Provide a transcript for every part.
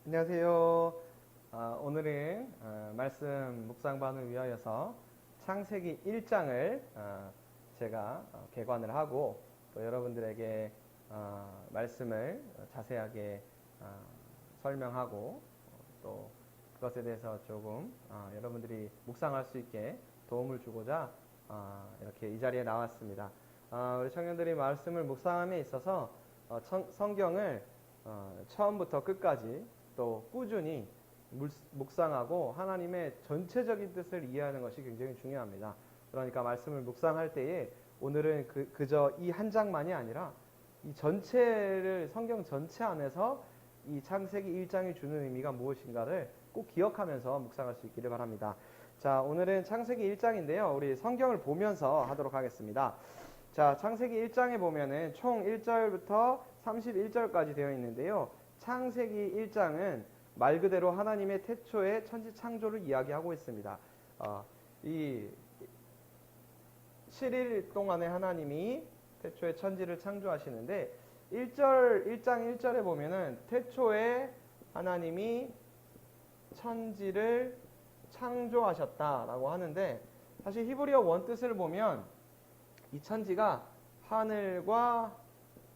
안녕하세요. 오늘은 말씀 묵상반을 위하여서 창세기 1장을 제가 개관을 하고 또 여러분들에게 말씀을 자세하게 설명하고 또 그것에 대해서 조금 여러분들이 묵상할 수 있게 도움을 주고자 이렇게 이 자리에 나왔습니다. 우리 청년들이 말씀을 묵상함에 있어서 성경을 처음부터 끝까지 또 꾸준히 묵상하고 하나님의 전체적인 뜻을 이해하는 것이 굉장히 중요합니다. 그러니까 말씀을 묵상할 때에 오늘은 그저 이 한 장만이 아니라 이 전체를 성경 전체 안에서 이 창세기 1장이 주는 의미가 무엇인가를 꼭 기억하면서 묵상할 수 있기를 바랍니다. 자, 오늘은 창세기 1장인데요. 우리 성경을 보면서 하도록 하겠습니다. 자, 창세기 1장에 보면은 총 1절부터 31절까지 되어 있는데요. 창세기 1장은 말 그대로 하나님의 태초의 천지 창조를 이야기하고 있습니다. 이 7일 동안에 하나님이 태초의 천지를 창조하시는데 1장 1절에 보면은 태초에 하나님이 천지를 창조하셨다라고 하는데 사실 히브리어 원뜻을 보면 이 천지가 하늘과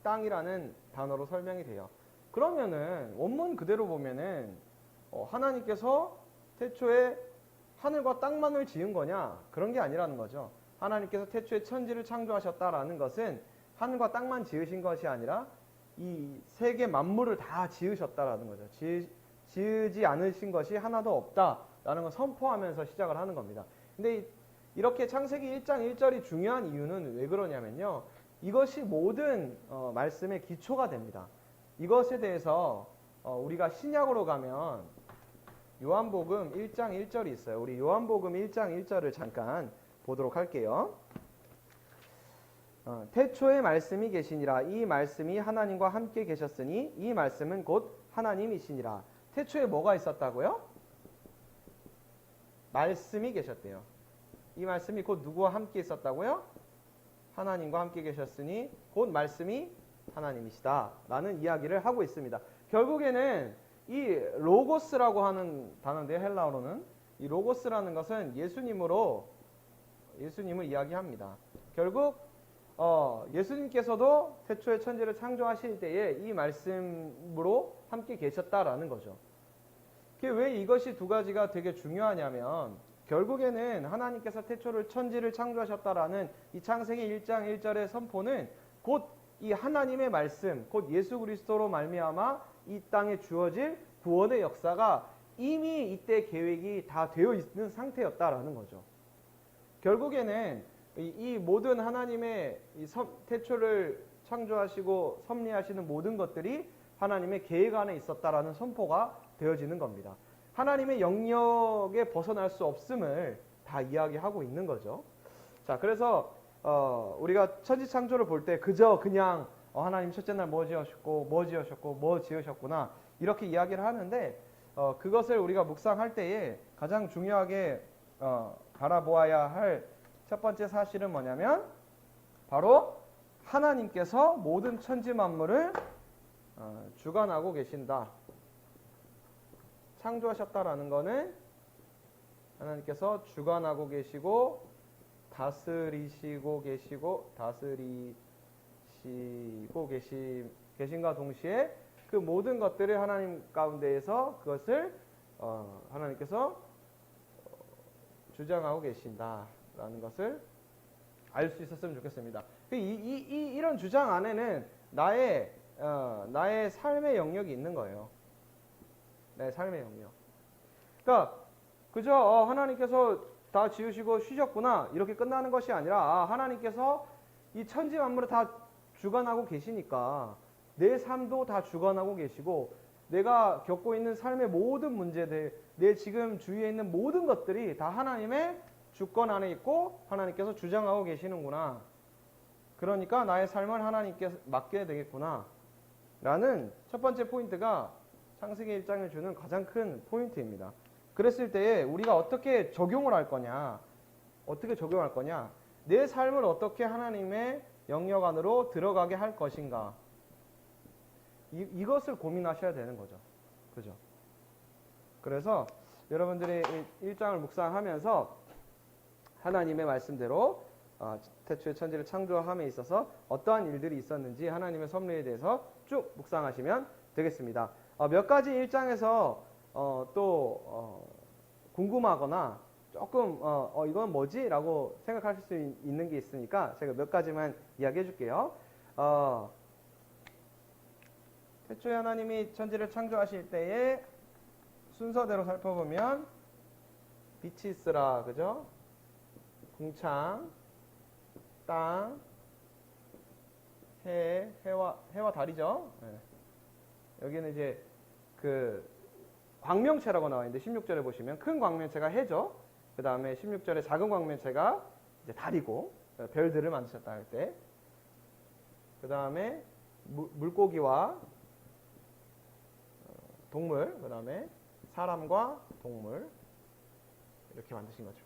땅이라는 단어로 설명이 돼요. 그러면은 원문 그대로 보면은 하나님께서 태초에 하늘과 땅만을 지은 거냐? 그런 게 아니라는 거죠. 하나님께서 태초에 천지를 창조하셨다라는 것은 하늘과 땅만 지으신 것이 아니라 이 세계 만물을 다 지으셨다라는 거죠. 지으지 않으신 것이 하나도 없다라는 걸 선포하면서 시작을 하는 겁니다. 근데 이렇게 창세기 1장 1절이 중요한 이유는 왜 그러냐면요. 이것이 모든 말씀의 기초가 됩니다. 이것에 대해서 우리가 신약으로 가면 요한복음 1장 1절이 있어요. 우리 요한복음 1장 1절을 잠깐 보도록 할게요. 태초에 말씀이 계시니라. 이 말씀이 하나님과 함께 계셨으니 이 말씀은 곧 하나님이시니라. 태초에 뭐가 있었다고요? 말씀이 계셨대요. 이 말씀이 곧 누구와 함께 있었다고요? 하나님과 함께 계셨으니 곧 말씀이 하나님이시다 라는 이야기를 하고 있습니다. 결국에는 이 로고스라고 하는 단어인데요. 헬라어로는 이 로고스라는 것은 예수님을 이야기합니다. 결국 예수님께서도 태초에 천지를 창조하실 때에 이 말씀으로 함께 계셨다라는 거죠. 왜 이것이 두 가지가 되게 중요하냐면 결국에는 하나님께서 태초를 천지를 창조하셨다라는 이 창세기 1장 1절의 선포는 곧 이 하나님의 말씀, 곧 예수 그리스도로 말미암아 이 땅에 주어질 구원의 역사가 이미 이때 계획이 다 되어 있는 상태였다라는 거죠. 결국에는 이 모든 하나님의 태초를 창조하시고 섭리하시는 모든 것들이 하나님의 계획 안에 있었다라는 선포가 되어지는 겁니다. 하나님의 영역에 벗어날 수 없음을 다 이야기하고 있는 거죠. 자, 그래서 우리가 천지 창조를 볼 때 그냥 하나님 첫째 날 뭐 지으셨고 뭐 지으셨구나 이렇게 이야기를 하는데 그것을 우리가 묵상할 때에 가장 중요하게 바라보아야 할 첫 번째 사실은 뭐냐면 바로 하나님께서 모든 천지 만물을 주관하고 계신다. 창조하셨다라는 거는 하나님께서 주관하고 계시고 다스리시고 계신과 동시에 그 모든 것들을 하나님 가운데에서 그것을 하나님께서 주장하고 계신다라는 것을 알 수 있었으면 좋겠습니다. 이런 주장 안에는 나의 삶의 영역이 있는 거예요. 내 삶의 영역. 그러니까 그저 하나님께서 다 지으시고 쉬셨구나 이렇게 끝나는 것이 아니라 하나님께서 이 천지 만물을 다 주관하고 계시니까 내 삶도 다 주관하고 계시고 내가 겪고 있는 삶의 모든 문제들, 내 지금 주위에 있는 모든 것들이 다 하나님의 주권 안에 있고 하나님께서 주장하고 계시는구나. 그러니까 나의 삶을 하나님께 맡겨야 되겠구나 라는 첫 번째 포인트가 창세기 1장을 주는 가장 큰 포인트입니다. 그랬을 때에 우리가 어떻게 적용을 할 거냐? 어떻게 적용할 거냐? 내 삶을 어떻게 하나님의 영역 안으로 들어가게 할 것인가? 이것을 고민하셔야 되는 거죠. 그죠? 그래서 여러분들이 1장을 묵상하면서 하나님의 말씀대로 태초에 천지를 창조함에 있어서 어떠한 일들이 있었는지 하나님의 섭리에 대해서 쭉 묵상하시면 되겠습니다. 몇 가지 1장에서 또 궁금하거나 조금 이건 뭐지? 라고 생각하실 수 있는 게 있으니까 제가 몇 가지만 이야기해 줄게요. 태초에 하나님이 천지를 창조하실 때에 순서대로 살펴보면 빛이 있으라, 그죠? 궁창, 땅, 해와 달이죠. 네. 여기는 이제 그 광명체라고 나와 있는데 16절에 보시면 큰 광명체가 해죠. 그 다음에 16절에 작은 광명체가 이제 달이고 별들을 만드셨다 할 때. 그 다음에 물고기와 동물, 그 다음에 사람과 동물 이렇게 만드신 거죠.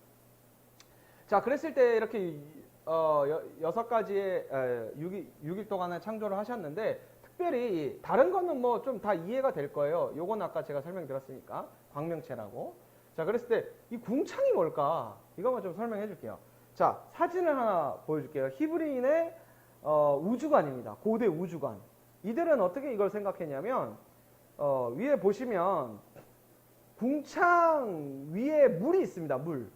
자, 그랬을 때 이렇게 6가지의 6일 동안에 창조를 하셨는데 특별히 다른 거는 뭐 좀 다 이해가 될 거예요. 요건 아까 제가 설명드렸으니까 광명체라고. 자, 그랬을 때 이 궁창이 뭘까? 이거만 좀 설명해 줄게요. 자, 사진을 하나 보여줄게요. 히브리인의 우주관입니다. 고대 우주관. 이들은 어떻게 이걸 생각했냐면 위에 보시면 궁창 위에 물이 있습니다. 물.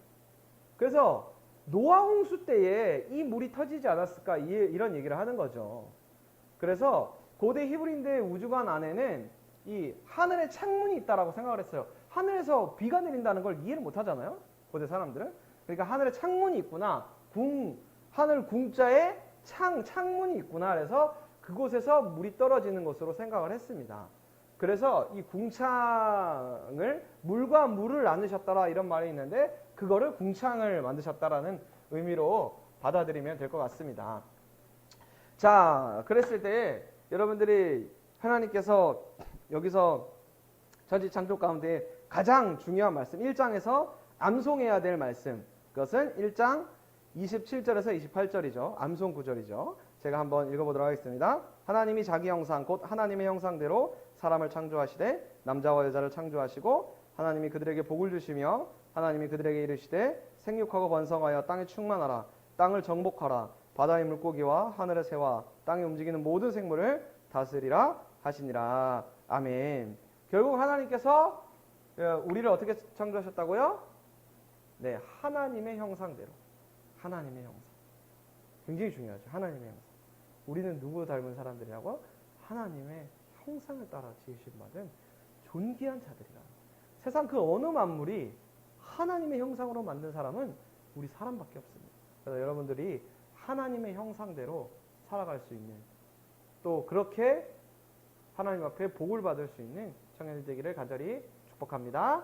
그래서 노아 홍수 때에 이 물이 터지지 않았을까 이런 얘기를 하는 거죠. 그래서 고대 히브리인들의 우주관 안에는 이 하늘에 창문이 있다라고 생각을 했어요. 하늘에서 비가 내린다는 걸 이해를 못 하잖아요. 고대 사람들은. 그러니까 하늘에 창문이 있구나. 하늘 궁자에 창문이 있구나. 그래서 그곳에서 물이 떨어지는 것으로 생각을 했습니다. 그래서 이 궁창을 물과 물을 나누셨더라 이런 말이 있는데 그거를 궁창을 만드셨다라는 의미로 받아들이면 될 것 같습니다. 자, 그랬을 때 여러분들이 하나님께서 여기서 천지 창조 가운데 가장 중요한 말씀 1장에서 암송해야 될 말씀 그것은 1장 27절에서 28절이죠. 암송 구절이죠. 제가 한번 읽어보도록 하겠습니다. 하나님이 자기 형상 곧 하나님의 형상대로 사람을 창조하시되 남자와 여자를 창조하시고 하나님이 그들에게 복을 주시며 하나님이 그들에게 이르시되 생육하고 번성하여 땅에 충만하라 땅을 정복하라 바다의 물고기와 하늘의 새와 땅에 움직이는 모든 생물을 다스리라 하시니라. 아멘. 결국 하나님께서 우리를 어떻게 창조하셨다고요? 네, 하나님의 형상대로. 하나님의 형상. 굉장히 중요하죠. 하나님의 형상. 우리는 누구 닮은 사람들이라고? 하나님의 형상을 따라 지으신 받은 존귀한 자들이라. 세상 그 어느 만물이 하나님의 형상으로 만든 사람은 우리 사람밖에 없습니다. 그래서 여러분들이 하나님의 형상대로 살아갈 수 있는 또 그렇게 하나님 앞에 복을 받을 수 있는 청년들 되기를 간절히 축복합니다.